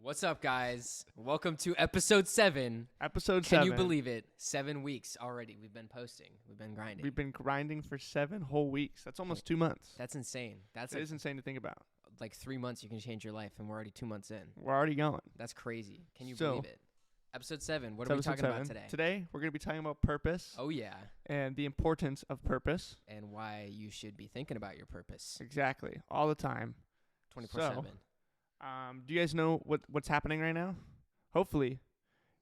What's up, guys? Welcome to episode 7. Episode Can 7. you believe it? 7 weeks already. We've been posting. We've been grinding. We've been grinding for 7 whole weeks. That's almost 2 months. That's insane. That's It is insane to think about. like 3 months you can change your life, and we're already 2 months in. We're already going. That's crazy. Can you So, believe it? Episode 7. What It's are we episode talking about 7. today? Today, we're going to be talking about purpose Oh, yeah. and the importance of purpose. And why you should be thinking about your purpose Exactly. All the time. 24/7. Do you guys know what's happening right now? Hopefully,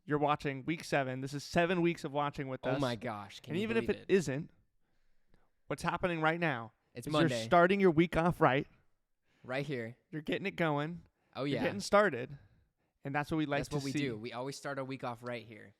you're watching week 7. This is 7 weeks of watching with us. Oh, my gosh. Can And you even if believe it isn't, what's happening right now It's is Monday. you're starting your week off right. Right here. You're getting it going. Oh, You're yeah. getting started. And that's what we like That's to what we see. do. We always start our week off right here.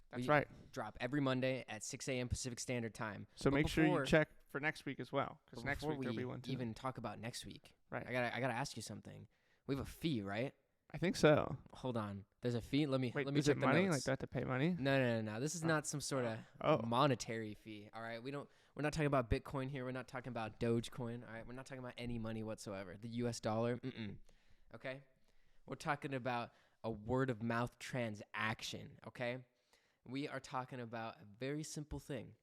That's We right. Drop every Monday at 6 a.m. Pacific Standard Time. So But make sure you before- check for next week as well, But because next before week there'll we be one too. even talk about next week, Right. I gotta ask you something. We have a fee, right? I think so. Hold on. There's a fee. Let me Wait, let me is check it the money? notes. Like, do I have to pay money? No. This is Oh. not some sort of Oh. monetary fee. All right. We're not talking about Bitcoin here. We're not talking about Dogecoin. All right. We're not talking about any money whatsoever. The US dollar. Okay. We're talking about a word of mouth transaction. Okay. We are talking about a very simple thing.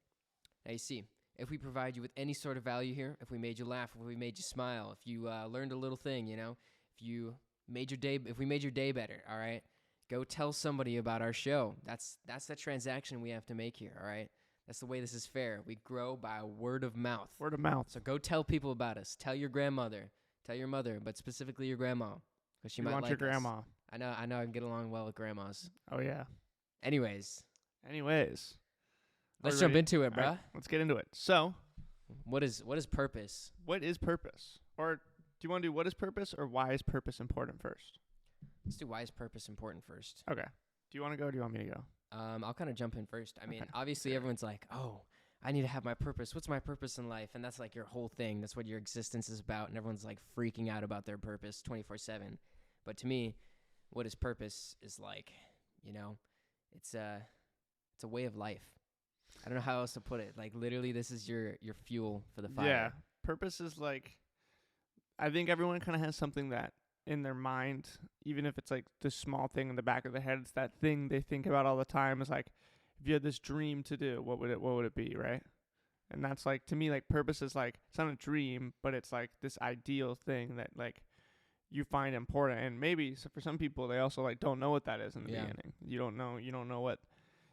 Now you see, if we provide you with any sort of value here, if we made you laugh, if we made you smile, if you learned a little thing, if you made your day, if we made your day better, all right, go tell somebody about our show. That's the transaction we have to make here, all right? That's the way this is fair. We grow by word of mouth. Word of mouth. So go tell people about us. Tell your grandmother. Tell your mother, but specifically your grandma, because she You might want like your us. grandma. I know I can get along well with grandmas. Oh yeah. Anyways, Anyways, let's Are we jump ready? into it, All bruh. right, let's get into it. So, What is purpose? what is purpose? Or do you want to do what is purpose or why is purpose important first? Let's do why is purpose important first. Okay. Do you want to go or do you want me to go? I'll kind of jump in first. I mean, Okay. obviously everyone's like, oh, I need to have my purpose. What's my purpose in life? And that's like your whole thing. That's what your existence is about. And everyone's like freaking out about their purpose 24/7. But to me, what is purpose is like, it's a way of life. I don't know how else to put it. Like literally this is your fuel for the fire. Yeah. Purpose is like, I think everyone kind of has something that in their mind, even if it's like this small thing in the back of the head, it's that thing they think about all the time. Is like, if you had this dream to do, what would it be, right? And that's like, to me, like purpose is like, it's not a dream, but it's like this ideal thing that like you find important. And maybe so for some people, they also like don't know what that is in the Yeah. beginning. You don't know what,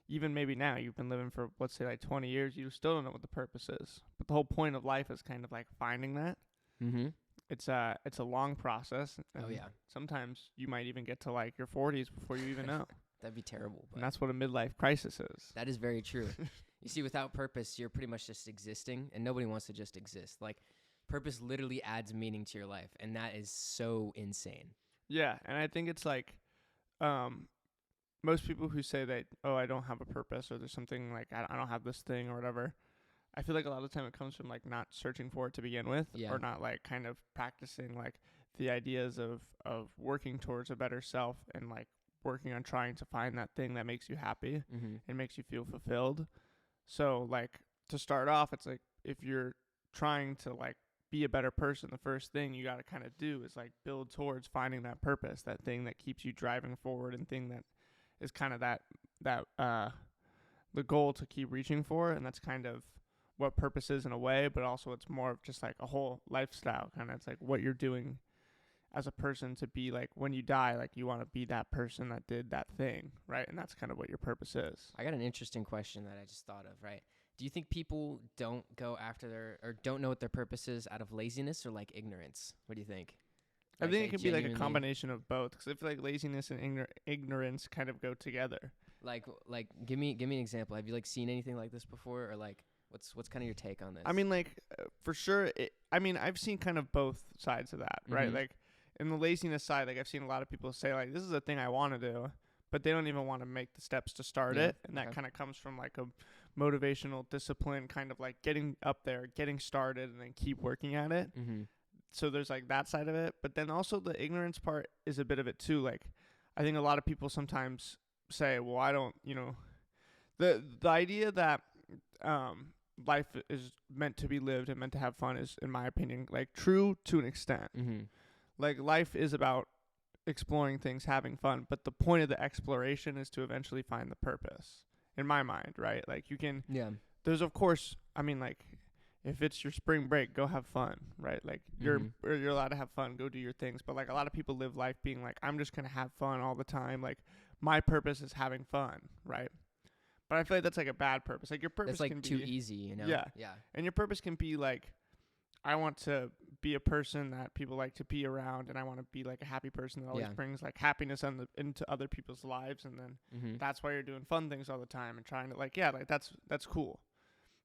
even maybe now you've been living for, let's say like 20 years, you still don't know what the purpose is. But the whole point of life is kind of like finding that. Mm-hmm. It's a long process. Oh, and yeah. Sometimes you might even get to like your 40s before you even know. That'd be terrible. But And that's what a midlife crisis is. that is very true. You see, without purpose, you're pretty much just existing, and nobody wants to just exist. Like, purpose literally adds meaning to your life, and that is so insane. Yeah, and I think it's like most people who say that, oh, I don't have a purpose, or there's something like I don't have this thing or whatever, I feel like a lot of the time it comes from like not searching for it to begin with, Yeah. or not like kind of practicing like the ideas of working towards a better self and like working on trying to find that thing that makes you happy Mm-hmm. and makes you feel fulfilled. So like to start off, it's like if you're trying to like be a better person, the first thing you got to kind of do is like build towards finding that purpose, that thing that keeps you driving forward, and thing that is kind of that the goal to keep reaching for. And that's kind of what purpose is in a way, but also it's more of just like a whole lifestyle kind of. It's like what you're doing as a person to be like when you die, like you want to be that person that did that thing, right? And that's kind of what your purpose is. I got an interesting question that I just thought of, right? Do you think people don't go after or don't know what their purpose is out of laziness or like ignorance? What do you think? I Like, think they it could be like a genuinely- combination of both, because I feel like laziness and ignorance kind of go together. Like, give me an example. Have you like seen anything like this before, or like what's kind of your take on this? I mean, like for sure. I've seen kind of both sides of that, right? Mhm. Like in the laziness side, like I've seen a lot of people say like, this is a thing I want to do, but they don't even want to make the steps to start Yeah, it. And that okay. kind of comes from like a motivational discipline, kind of like getting up there, getting started, and then keep working at it. Mm-hmm. So there's like that side of it, but then also the ignorance part is a bit of it too. Like I think a lot of people sometimes say, well, I don't, the idea that life is meant to be lived and meant to have fun is, in my opinion, like true to an extent. Mm-hmm. Like life is about exploring things, having fun. But the point of the exploration is to eventually find the purpose, in my mind, right? Like you can, Yeah. there's of course, I mean, like if it's your spring break, go have fun, right? Like you're allowed to have fun, go do your things. But like a lot of people live life being like, I'm just gonna have fun all the time. Like my purpose is having fun, right? But I feel like that's like a bad purpose. Like your purpose That's like can too be easy, you know? Yeah. Yeah. and your purpose can be like, I want to be a person that people like to be around, and I want to be like a happy person that always Yeah. brings like happiness into other people's lives, and then Mm-hmm. that's why you're doing fun things all the time and trying to like, yeah, like that's cool.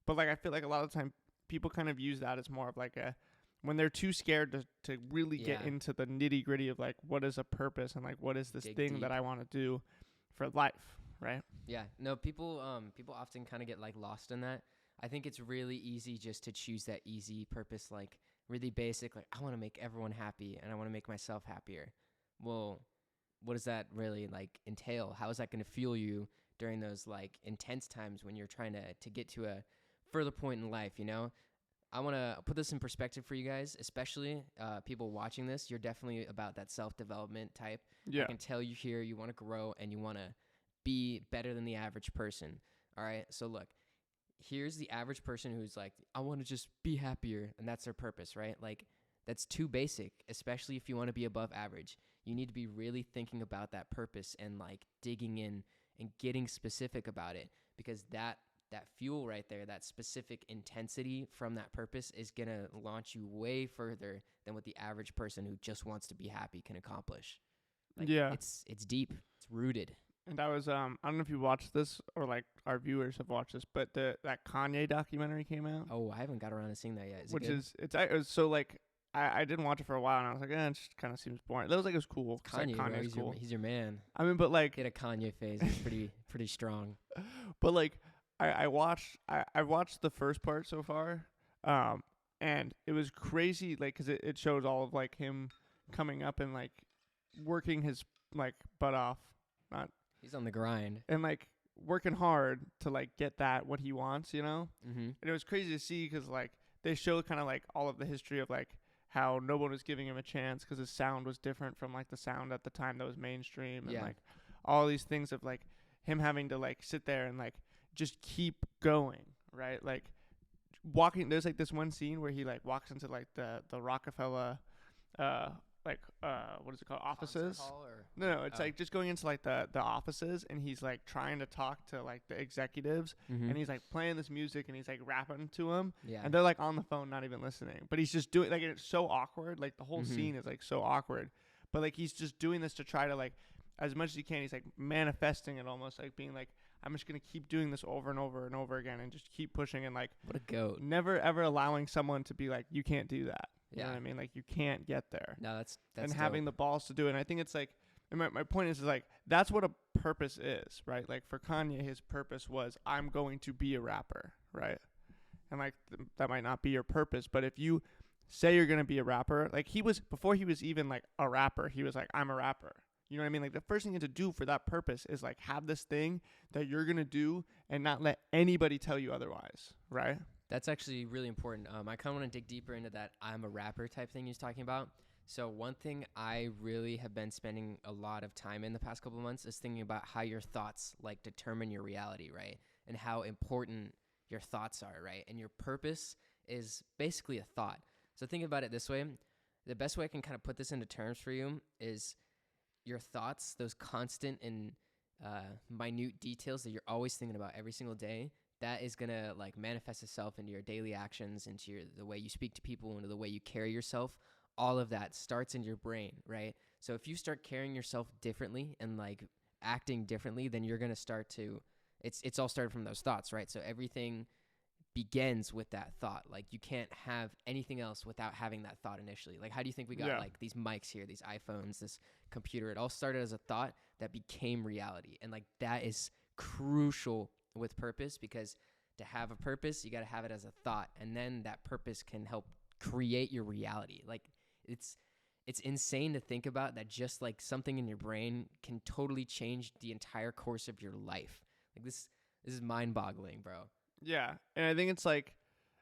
But like I feel like a lot of the time people kind of use that as more of like a, when they're too scared to really get Yeah. into the nitty gritty of like what is a purpose and like what is this Dig thing deep. that I want to do for life, right? Yeah. No, people often kind of get like lost in that. I think it's really easy just to choose that easy purpose, like really basic, like I want to make everyone happy and I want to make myself happier. Well, what does that really like entail? How is that going to fuel you during those like intense times when you're trying to get to a further point in life, you know? I want to put this in perspective for you guys, especially people watching this. You're definitely about that self-development type. Yeah. I can tell you here you want to grow and you want to be better than the average person. All right? So look, here's the average person who's like, I want to just be happier, and that's their purpose, right? Like that's too basic, especially if you want to be above average. You need to be really thinking about that purpose and like digging in and getting specific about it, because that fuel right there, that specific intensity from that purpose is going to launch you way further than what the average person who just wants to be happy can accomplish. Like, Yeah. It's deep. It's rooted. And I was I don't know if you watched this or like our viewers have watched this, but that Kanye documentary came out, Oh, I haven't got around to seeing that yet. Is which it good? is it was so like I didn't watch it for a while, and I was like, it just kind of seems boring. It was like it was cool. 'Cause, like, Kanye, bro, Kanye's cool. he's your man. I mean, but like, Get a Kanye phase. It's pretty strong. but like I watched the first part so far, and it was crazy, like, 'cause it shows all of like him coming up and like working his like butt off, not He's on the grind. and like working hard to like get that what he wants, you know. Mm-hmm. And it was crazy to see because like they show kind of like all of the history of like how no one was giving him a chance because his sound was different from like the sound at the time that was mainstream, and Yeah. like all these things of like him having to like sit there and like just keep going, right? Like walking, there's like this one scene where he like walks into like the Rockefeller what is it called, offices. No, it's Oh. like just going into like the offices, and he's like trying to talk to like the executives, Mm-hmm. and he's like playing this music, and he's like rapping to them, Yeah. and they're like on the phone, not even listening. But he's just doing like, it's so awkward. Like the whole Mhm. scene is like so awkward. But like he's just doing this to try to like, as much as he can, he's like manifesting it, almost like being like, I'm just gonna keep doing this over and over and over again, and just keep pushing, and like What a goat. never ever allowing someone to be like, you can't do that. You know Yeah. what I mean? Like you can't get there. No, that's And having the balls to do it. And I think it's like, and my point is like, that's what a purpose is, right? Like for Kanye, his purpose was, I'm going to be a rapper, right? And like that might not be your purpose, but if you say you're going to be a rapper, like he was, before he was even like a rapper, he was like, I'm a rapper. You know what I mean? Like the first thing you have to do for that purpose is like have this thing that you're going to do and not let anybody tell you otherwise, right? That's actually really important. I kind of want to dig deeper into that I'm a rapper type thing you're talking about. So one thing I really have been spending a lot of time in the past couple of months is thinking about how your thoughts like determine your reality, right? And how important your thoughts are, right? And your purpose is basically a thought. So think about it this way. The best way I can kind of put this into terms for you is your thoughts, those constant and minute details that you're always thinking about every single day, that is going to like manifest itself into your daily actions, into the way you speak to people, into the way you carry yourself. All of that starts in your brain, right? So if you start carrying yourself differently and like acting differently, then you're going to start to, it's all started from those thoughts, right? So everything begins with that thought. Like you can't have anything else without having that thought initially. Like how do you think we got like these mics here, these iPhones, this computer? It all started as a thought that became reality. And like that is crucial with purpose, because to have a purpose, you got to have it as a thought, and then that purpose can help create your reality. Like it's insane to think about that, just like something in your brain can totally change the entire course of your life. Like this is mind-boggling, bro. Yeah. And I think it's like,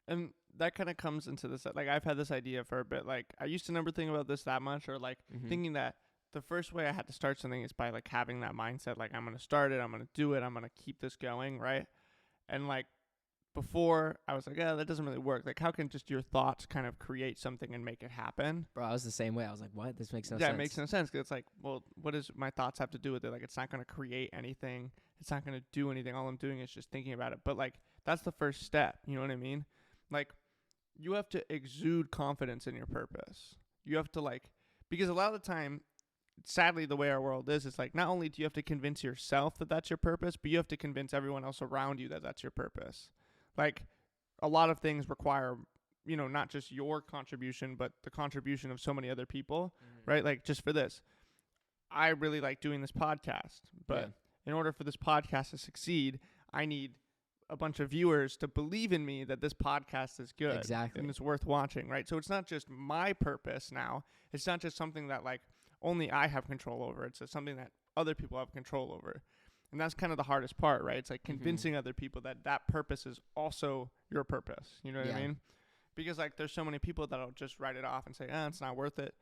and that kind of comes into this, like I've had this idea for a bit. Like I used to never think about this that much, or like Mhm. thinking that the first way I had to start something is by like having that mindset, like I'm going to start it, I'm going to do it, I'm going to keep this going, right? And like before I was like, yeah, that doesn't really work. Like how can just your thoughts kind of create something and make it happen? Bro, I was the same way. I was like, what? This makes no Yeah, sense. it makes no sense. 'Cause it's like, well, what does my thoughts have to do with it? Like it's not going to create anything. It's not going to do anything. All I'm doing is just thinking about it. But like that's the first step. You know what I mean? Like you have to exude confidence in your purpose. You have to like, because a lot of the time, sadly, the way our world is, it's like not only do you have to convince yourself that that's your purpose, but you have to convince everyone else around you that that's your purpose. Like a lot of things require, you know, not just your contribution, but the contribution of so many other people, right? Like just for this, I really like doing this podcast, but in order for this podcast to succeed, I need a bunch of viewers to believe in me that this podcast is good and it's worth watching, right? So it's not just my purpose now. It's not just something that like only I have control over. It's something that other people have control over. And that's kind of the hardest part, right? It's like convincing other people that that purpose is also your purpose. You know what I mean? Because like there's so many people that'll just write it off and say, it's not worth it.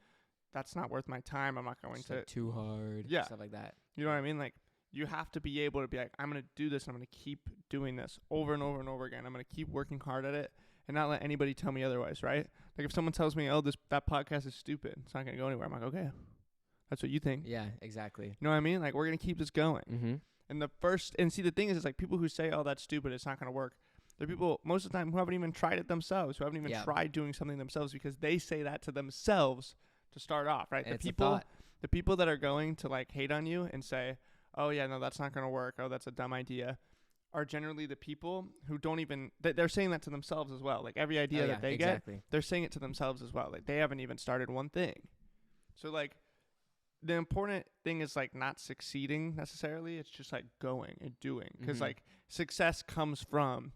That's not worth my time. I'm not going to. Like too hard. Yeah. Stuff like that. You know what I mean? Like you have to be able to be like, I'm going to do this. And I'm going to keep doing this over and over and over again. I'm going to keep working hard at it and not let anybody tell me otherwise, right? Like if someone tells me, that podcast is stupid, it's not going to go anywhere. I'm like, okay, that's what you think. Yeah, exactly. You know what I mean? Like we're going to keep this going. Mm-hmm. And the thing is like people who say, oh, that's stupid, it's not going to work. They're people most of the time who haven't even tried it themselves, who haven't even tried doing something themselves because they say that to themselves to start off, right? And the people that are going to like hate on you and say, oh yeah, no, that's not going to work. Oh, that's a dumb idea. Are generally the people who don't even, they're saying that to themselves as well. Like every idea that they get, they're saying it to themselves as well. Like they haven't even started one thing. So like, the important thing is like not succeeding necessarily. It's just like going and doing. Because like success comes from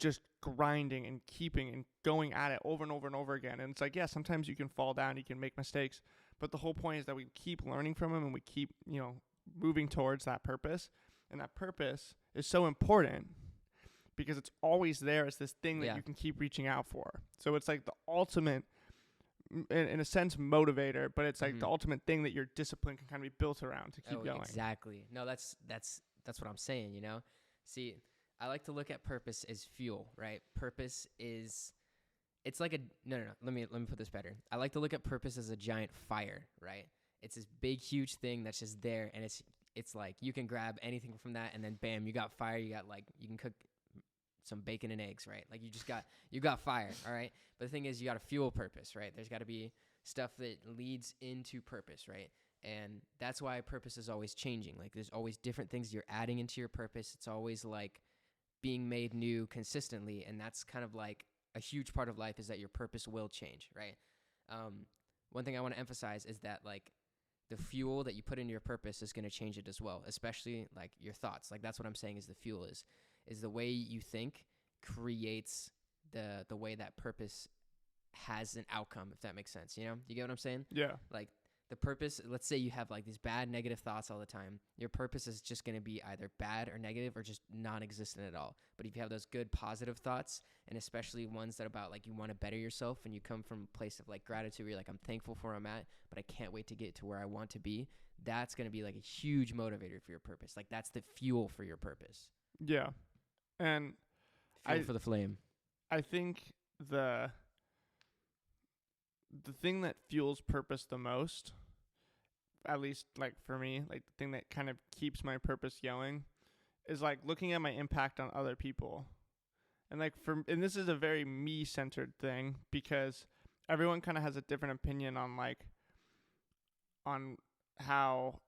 just grinding and keeping and going at it over and over and over again. And it's like, yeah, sometimes you can fall down, you can make mistakes. But the whole point is that we keep learning from them and we keep, you know, moving towards that purpose. And that purpose is so important because it's always there as this thing that you can keep reaching out for. So it's like the ultimate, in a sense, motivator, but it's like the ultimate thing that your discipline can kind of be built around to keep going. Exactly. No, that's what I'm saying, you know? See, I like to look at purpose as fuel, right? Purpose is, it's like no. Let me put this better. I like to look at purpose as a giant fire, right? It's this big, huge thing that's just there, and it's like you can grab anything from that, and then bam, you got fire. You can cook some bacon and eggs, right? Like you got fire, all right? But the thing is, you got to fuel purpose, right? There's got to be stuff that leads into purpose, right? And that's why purpose is always changing. Like there's always different things you're adding into your purpose. It's always like being made new consistently, and that's kind of like a huge part of life is that your purpose will change, right? One thing I want to emphasize is that like the fuel that you put into your purpose is going to change it as well, especially like your thoughts. Like that's what I'm saying is the fuel is the way you think creates the way that purpose has an outcome, if that makes sense. You know, you get what I'm saying? Yeah. Like the purpose, let's say you have like these bad negative thoughts all the time. Your purpose is just going to be either bad or negative or just non-existent at all. But if you have those good positive thoughts, and especially ones that are about like you want to better yourself and you come from a place of like gratitude where you're like, I'm thankful for where I'm at, but I can't wait to get to where I want to be, that's going to be like a huge motivator for your purpose. Like that's the fuel for your purpose. Yeah. And fuel for the flame. I think the thing that fuels purpose the most, at least like for me, like the thing that kind of keeps my purpose going is like looking at my impact on other people. And like and this is a very me-centered thing because everyone kind of has a different opinion on how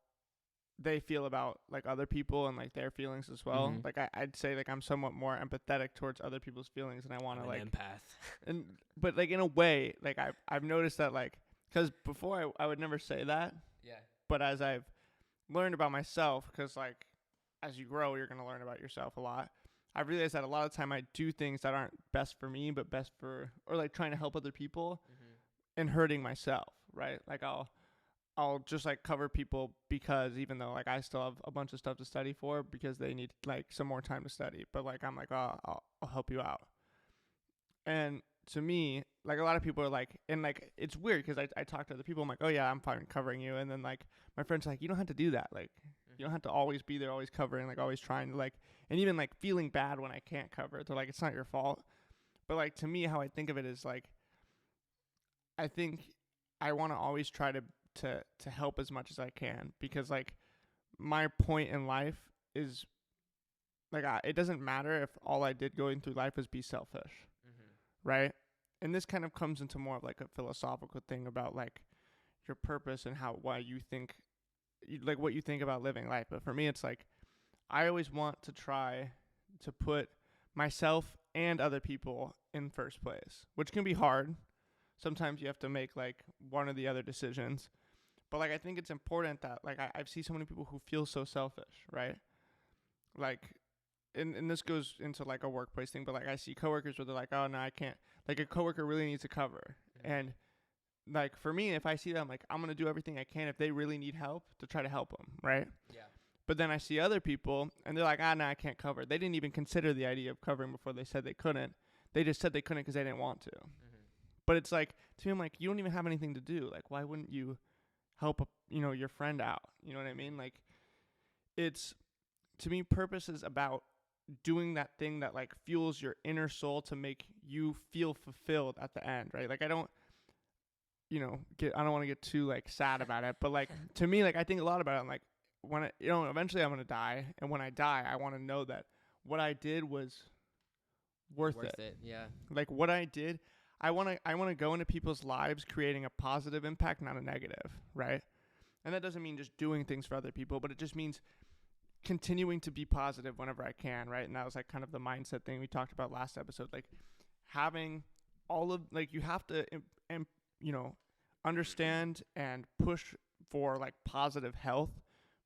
they feel about like other people and like their feelings as well. Like I'd say like I'm somewhat more empathetic towards other people's feelings, and I want to like empath. But like in a way, like I've noticed that like, because before I would never say that. Yeah. But as I've learned about myself, because like as you grow, you're gonna learn about yourself a lot. I've realized that a lot of time I do things that aren't best for me, but best for, or like trying to help other people and hurting myself, right? Like I'll just like cover people because even though like I still have a bunch of stuff to study for because they need like some more time to study, but like I'm like, oh, I'll help you out. And to me, like a lot of people are like, and like it's weird because I talk to other people. I'm like, oh yeah, I'm fine covering you, and then like my friends are like, you don't have to do that. Like you don't have to always be there, always covering, like always trying to like, and even like feeling bad when I can't cover. They're like, it's not your fault. But like to me, how I think of it is like, I think I want to always try to help as much as I can, because like my point in life is like it doesn't matter if all I did going through life was be selfish, right? And this kind of comes into more of like a philosophical thing about like your purpose and why you think, like what you think about living life. But for me, it's like I always want to try to put myself and other people in first place, which can be hard. Sometimes you have to make like one or the other decisions. But like I think it's important that like I've seen so many people who feel so selfish, right? Like, and this goes into like a workplace thing, but like I see coworkers where they're like, oh no, I can't. Like a coworker really needs a cover, and like for me, if I see them, like I'm gonna do everything I can if they really need help to try to help them, right? Yeah. But then I see other people, and they're like, no, I can't cover. They didn't even consider the idea of covering before they said they couldn't. They just said they couldn't because they didn't want to. But it's like, to me, I'm like, you don't even have anything to do. Like, why wouldn't you help, your friend out? You know what I mean? Like, it's, to me, purpose is about doing that thing that, like, fuels your inner soul to make you feel fulfilled at the end, right? Like, I don't want to get too, like, sad about it. But, like, to me, like, I think a lot about it. I'm like, when eventually I'm going to die. And when I die, I want to know that what I did was worth it. Yeah. Like, what I did, I want to go into people's lives creating a positive impact, not a negative, right? And that doesn't mean just doing things for other people, but it just means continuing to be positive whenever I can, right? And that was like kind of the mindset thing we talked about last episode, like having all of, like, you have to understand and push for like positive health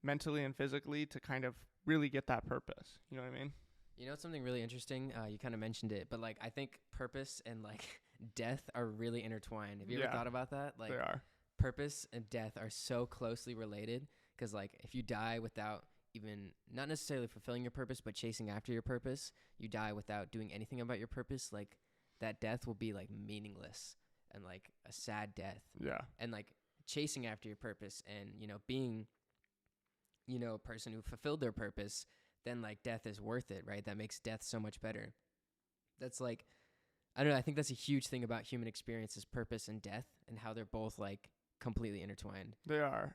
mentally and physically to kind of really get that purpose. You know what I mean? You know, something really interesting, you kind of mentioned it, but like I think purpose and like death are really intertwined. Have you ever thought about that? Like, they are. Purpose and death are so closely related, because like if you die without even, not necessarily fulfilling your purpose, but chasing after your purpose, you die without doing anything about your purpose, like that death will be like meaningless and like a sad death. Yeah. And like chasing after your purpose and, being, a person who fulfilled their purpose, then like death is worth it, right? That makes death so much better. That's like, I don't know, I think that's a huge thing about human experience is purpose and death, and how they're both like completely intertwined. They are.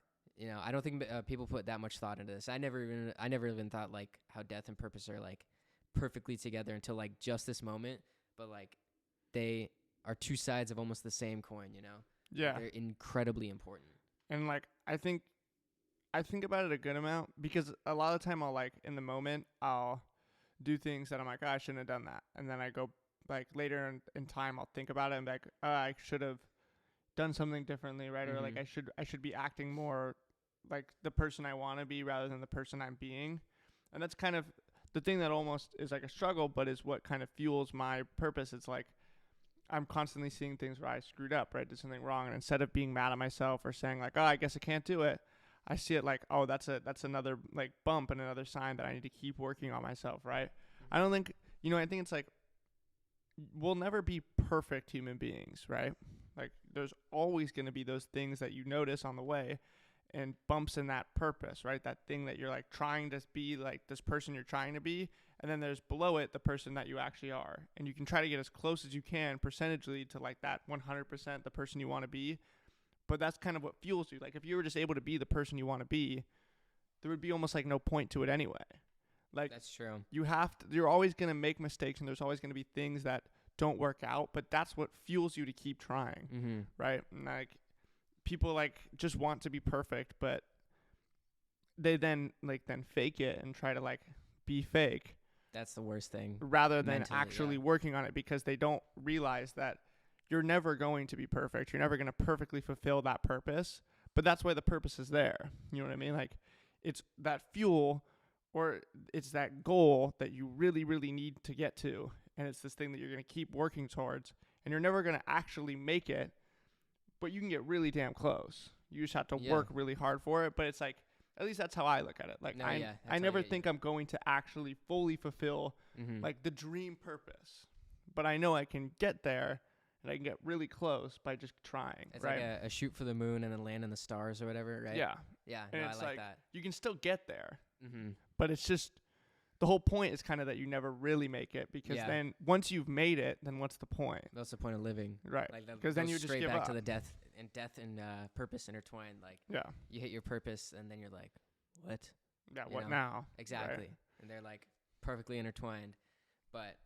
I don't think people put that much thought into this. I never even thought like how death and purpose are like perfectly together until like just this moment. But like they are two sides of almost the same coin, Yeah. They're incredibly important. And like I think about it a good amount, because a lot of the time I'll like in the moment I'll do things that I'm like, I shouldn't have done that, and then I go like later in time I'll think about it and be like, I should have done something differently, right? Or like I should be acting more like the person I want to be rather than the person I'm being. And that's kind of the thing that almost is like a struggle, but is what kind of fuels my purpose. It's like I'm constantly seeing things where I screwed up, right? Did something wrong, and instead of being mad at myself or saying like, oh, I guess I can't do it, I see it like, oh, that's another like bump and another sign that I need to keep working on myself, right? I don't think, I think it's like we'll never be perfect human beings, right? Like there's always going to be those things that you notice on the way and bumps in that purpose, right? That thing that you're like trying to be like this person you're trying to be, and then there's below it the person that you actually are. And you can try to get as close as you can percentagely to like that 100% the person you want to be. But that's kind of what fuels you. Like if you were just able to be the person you want to be, there would be almost like no point to it anyway. Like that's true. You're always going to make mistakes, and there's always going to be things that don't work out, but that's what fuels you to keep trying, right? And like people like just want to be perfect, but they then fake it and try to like be fake. That's the worst thing. Rather than actually working on it, because they don't realize that you're never going to be perfect. You're never going to perfectly fulfill that purpose, but that's why the purpose is there. You know what I mean? Like it's that fuel, or it's that goal that you really, really need to get to. And it's this thing that you're going to keep working towards, and you're never going to actually make it, but you can get really damn close. You just have to work really hard for it. But it's like, at least that's how I look at it. Like I never think I'm going to actually fully fulfill like the dream purpose, but I know I can get there and I can get really close by just trying, It's right? like a shoot for the moon and then land in the stars or whatever, right? Yeah. Yeah, And no, I it's like like that. you can still get there, Mm-hmm. but it's just the whole point is kind of that you never really make it, because Yeah. then once you've made it, then what's the point? That's the point of living. Right. Like that 'Cause then goes you just straight give back up. to the death and purpose intertwined. Like Yeah. you hit your purpose and then you're like, what? Yeah. You What know? now? Exactly. And they're like perfectly intertwined. But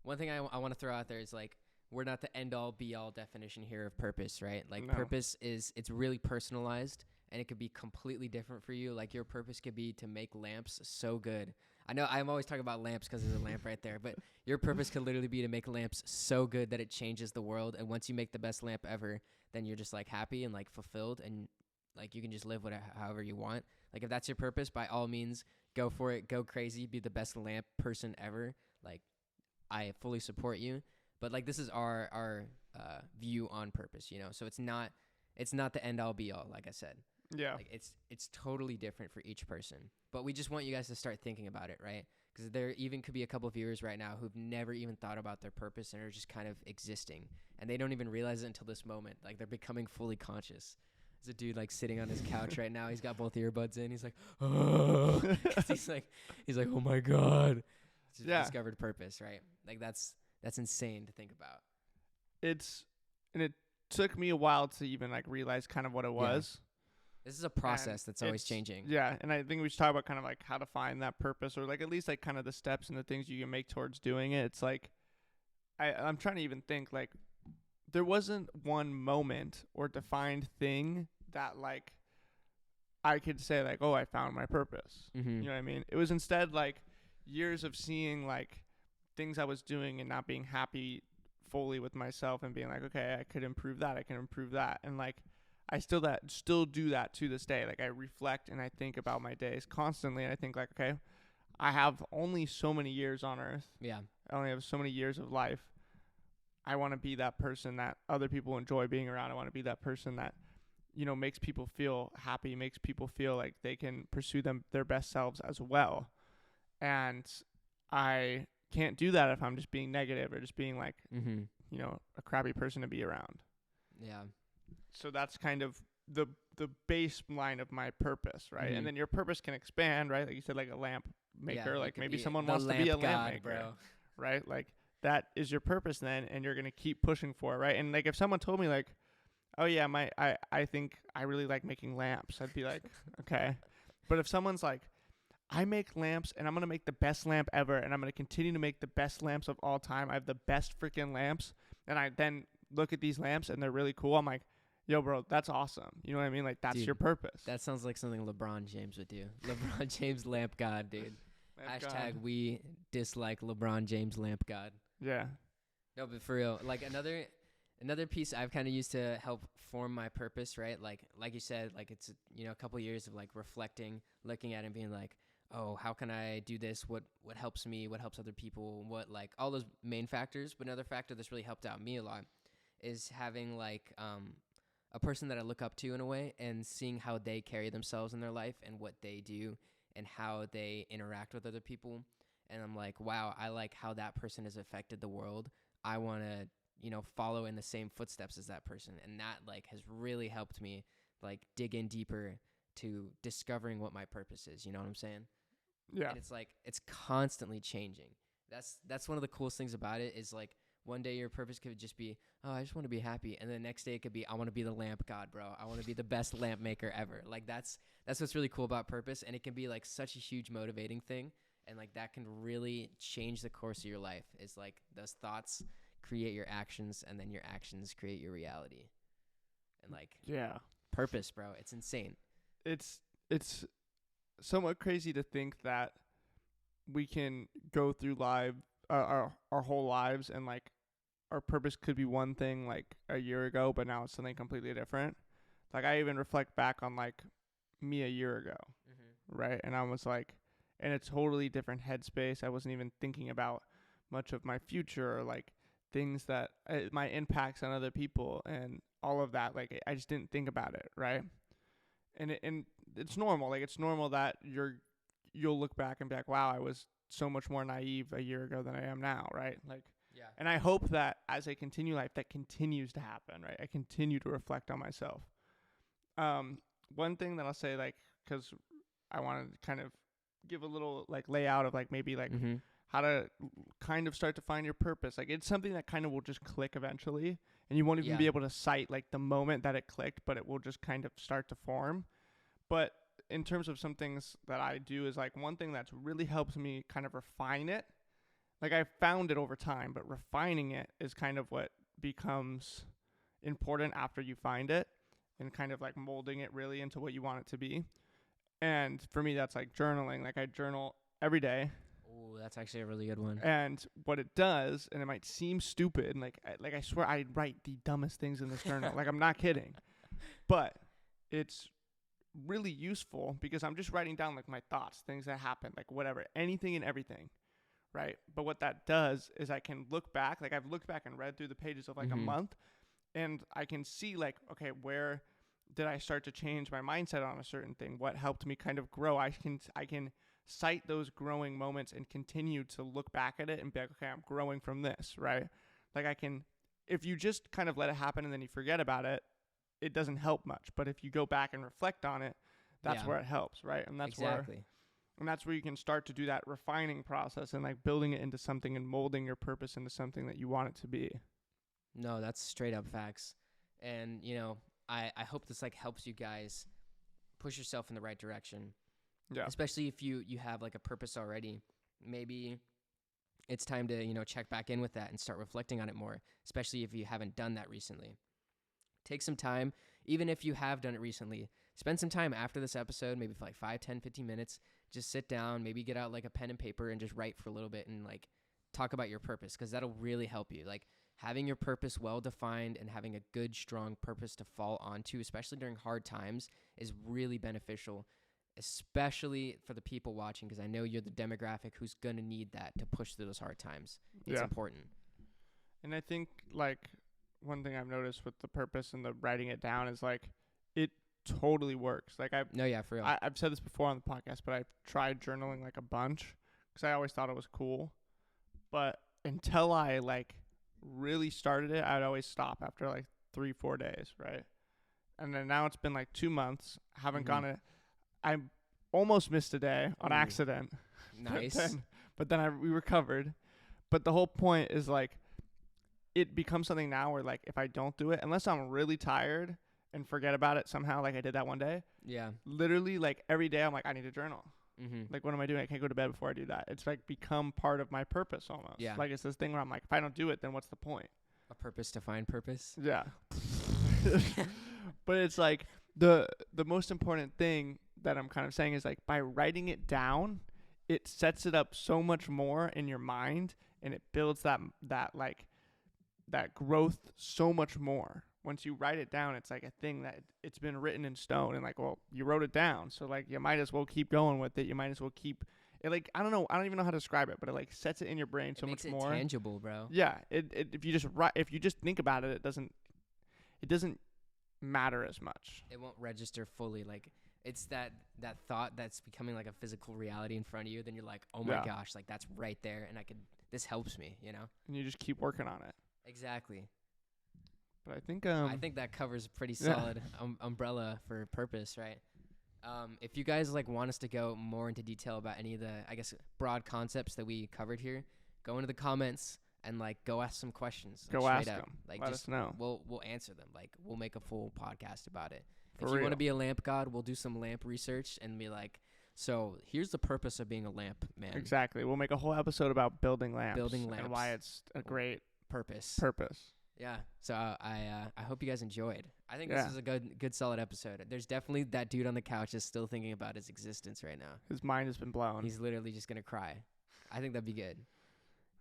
one thing I want to throw out there is like, we're not the end all be all definition here of purpose, right? Like No. purpose it's really personalized and it could be completely different for you. Like your purpose could be to make lamps so good. I know I'm always talking about lamps because there's a lamp right there, but your purpose could literally be to make lamps so good that it changes the world. And once you make the best lamp ever, then you're just like happy and like fulfilled and like you can just live however you want. Like if that's your purpose, by all means, go for it, go crazy, be the best lamp person ever. Like I fully support you. But like this is our view on purpose, you know. So it's not the end all be all, like I said. Yeah. Like it's totally different for each person. But we just want you guys to start thinking about it, right? Because there even could be a couple of viewers right now who've never even thought about their purpose and are just kind of existing, and they don't even realize it until this moment. Like they're becoming fully conscious. There's a dude like sitting on his couch right now. He's got both earbuds in. He's like, oh, he's like, oh my god, just Yeah. discovered purpose, right? Like that's insane to think about. And it took me a while to even like realize kind of what it was. This is a process that's always it's- changing. Yeah, and I think we should talk about kind of like how to find that purpose, or like at least like kind of the steps and the things you can make towards doing it. It's like I'm trying to even think like there wasn't one moment or defined thing that like I could say like, oh, I found my purpose. Mm-hmm. You know what I mean? It was instead like years of seeing like things I was doing and not being happy fully with myself and being like, okay, I could improve that. I can improve that. And like, I still do that to this day. Like I reflect and I think about my days constantly. And I think like, okay, I have only so many years on earth. Yeah. I only have so many years of life. I want to be that person that other people enjoy being around. I want to be that person that, you know, makes people feel happy, makes people feel like they can pursue their best selves as well. And I can't do that if I'm just being negative or just being like, Mm-hmm. you know, a crappy person to be around. Yeah. So that's kind of the baseline of my purpose, right? Mhm. And then your purpose can expand, right? Like you said, like a lamp maker, you like could maybe be someone the wants to be a lamp lamp god, maker, bro. right? Like that is your purpose then, and you're gonna keep pushing for it, right? And like if someone told me like, oh yeah, I think I really like making lamps, I'd be like, okay. But if someone's like, I make lamps and I'm going to make the best lamp ever and I'm going to continue to make the best lamps of all time. I have the best freaking lamps. And I then look at these lamps and they're really cool. I'm like, yo, bro, that's awesome. You know what I mean? Like, that's Dude, your purpose. That sounds like something LeBron James would do. LeBron James lamp god, dude. Lamp Hashtag God. we dislike LeBron James lamp god. Yeah. No, but for real, like another piece I've kind of used to help form my purpose, right? Like you said, like it's, you know, a couple years of like reflecting, looking at it and being like, oh, how can I do this? What helps me? What helps other people? What, like, all those main factors. But another factor that's really helped out me a lot is having like a person that I look up to in a way and seeing how they carry themselves in their life and what they do and how they interact with other people. And I'm like, wow, I like how that person has affected the world. I want to, you know, follow in the same footsteps as that person. And that like has really helped me like dig in deeper to discovering what my purpose is. You know what I'm saying? Yeah. And it's like, it's constantly changing. That's one of the coolest things about it is like one day your purpose could just be, oh, I just want to be happy. And the next day it could be, I want to be the lamp god, bro. I want to be the best lamp maker ever. Like that's what's really cool about purpose. And it can be like such a huge motivating thing. And like that can really change the course of your life. It's like those thoughts create your actions and then your actions create your reality. And like Yeah. purpose, bro. It's insane. It's somewhat crazy to think that we can go through our whole lives and like our purpose could be one thing like a year ago, but now it's something completely different. Like I even reflect back on like me a year ago, right? And I was like in a totally different headspace. I wasn't even thinking about much of my future or like things that my impacts on other people and all of that. Like I just didn't think about it, right? And it's normal. Like it's normal that you'll look back and be like, wow, I was so much more naive a year ago than I am now, right? Like Yeah. Yeah. And I hope that as I continue life, that continues to happen, right? I continue to reflect on myself. One thing that I'll say, like, because I want to kind of give a little, like, layout of, like, maybe, like, Mm-hmm. how to kind of start to find your purpose. Like, it's something that kind of will just click eventually, and you won't even Yeah. be able to cite, like, the moment that it clicked, but it will just kind of start to form. But in terms of some things that I do is, like, one thing that's really helps me kind of refine it. Like, I found it over time, but refining it is kind of what becomes important after you find it, and kind of, like, molding it really into what you want it to be. And for me, that's, like, journaling. Like, I journal every day. Oh, that's actually a really good one. And what it does, and it might seem stupid, and I swear I write the dumbest things in this journal. Like, I'm not kidding. But it's really useful because I'm just writing down, like, my thoughts, things that happen, like, whatever, anything and everything, right? But what that does is I can look back. Like, I've looked back and read through the pages of, like, a Mhm. month, and I can see, like, okay, where did I start to change my mindset on a certain thing? What helped me kind of grow? I can cite those growing moments and continue to look back at it and be like, okay, I'm growing from this, right? Like, I can, if you just kind of let it happen and then you forget about it, it doesn't help much. But if you go back and reflect on it, that's Yeah. where it helps, right? And that's exactly. where you can start to do that refining process and, like, building it into something and molding your purpose into something that you want it to be. No, that's straight up facts. And, I hope this, like, helps you guys push yourself in the right direction. Yeah. Especially if you have, like, a purpose already. Maybe it's time to, check back in with that and start reflecting on it more, especially if you haven't done that recently. Take some time, even if you have done it recently. Spend some time after this episode, maybe for like 5, 10, 15 minutes. Just sit down, maybe get out like a pen and paper and just write for a little bit and, like, talk about your purpose, because that'll really help you. Like, having your purpose well defined and having a good, strong purpose to fall onto, especially during hard times, is really beneficial, especially for the people watching, because I know you're the demographic who's going to need that to push through those hard times. It's Yeah. important. And I think, like, one thing I've noticed with the purpose and the writing it down is, like, it totally works. Like, No, yeah, for real. I've said this before on the podcast, but I've tried journaling, like, a bunch because I always thought it was cool. But until I, like, really started it, I'd always stop after, like, 3-4 days, right? And then now it's been, like, 2 months. Haven't Mhm. gone it. I almost missed a day on Ooh. accident. Nice. But then we recovered. But the whole point is, like, it becomes something now where, like, if I don't do it, unless I'm really tired and forget about it somehow, like I did that one day, Yeah. literally, like, every day I'm like, I need to journal. Mm-hmm. Like, what am I doing? I can't go to bed before I do that. It's, like, become part of my purpose almost. Yeah. Like, it's this thing where I'm like, if I don't do it, then what's the point? A purpose to find purpose. Yeah. But it's like the most important thing that I'm kind of saying is, like, by writing it down, it sets it up so much more in your mind, and it builds that like that growth so much more. Once you write it down, it's like a thing that it's been written in stone, and, like, well, you wrote it down, so, like, you might as well keep going with it. You might as well keep it. Like, I don't even know how to describe it, but it, like, sets it in your brain so It makes much it more. tangible, bro. Yeah, if you just think about it, it doesn't matter as much. It won't register fully. Like, it's that thought that's becoming like a physical reality in front of you. Then you're like, oh my Yeah. gosh, like, that's right there, and this helps me, And you just keep working on it. Exactly. But I think I think that covers a pretty yeah. solid umbrella for purpose, right? If you guys, like, want us to go more into detail about any of the, I guess, broad concepts that we covered here, go into the comments and, like, go ask some questions. Like, go straight ask up. them. Like, Let just us know. we'll answer them. Like, we'll make a full podcast about it. For If you want real. to be a lamp god, we'll do some lamp research and be like, so here's the purpose of being a lamp man. Exactly. We'll make a whole episode about building lamps. Building And lamps. why it's a great Purpose. purpose. Yeah. So I hope you guys enjoyed. I think Yeah. this is a good solid episode. There's definitely that dude on the couch is still thinking about his existence right now. His mind has been blown. He's literally just gonna cry. I think that'd be good.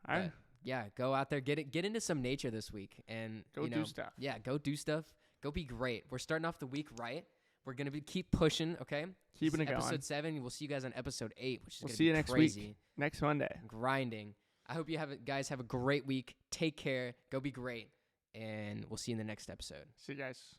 I but yeah, go out there, get into some nature this week, and go do stuff. Yeah, go do stuff. Go be great. We're starting off the week right. We're gonna keep pushing. Okay. Keeping This it is going. Episode 7. We'll see you guys on episode 8, which is We'll gonna see be you next crazy. week. Next Monday. Grinding. I hope you guys have a great week. Take care. Go be great. And we'll see you in the next episode. See you guys.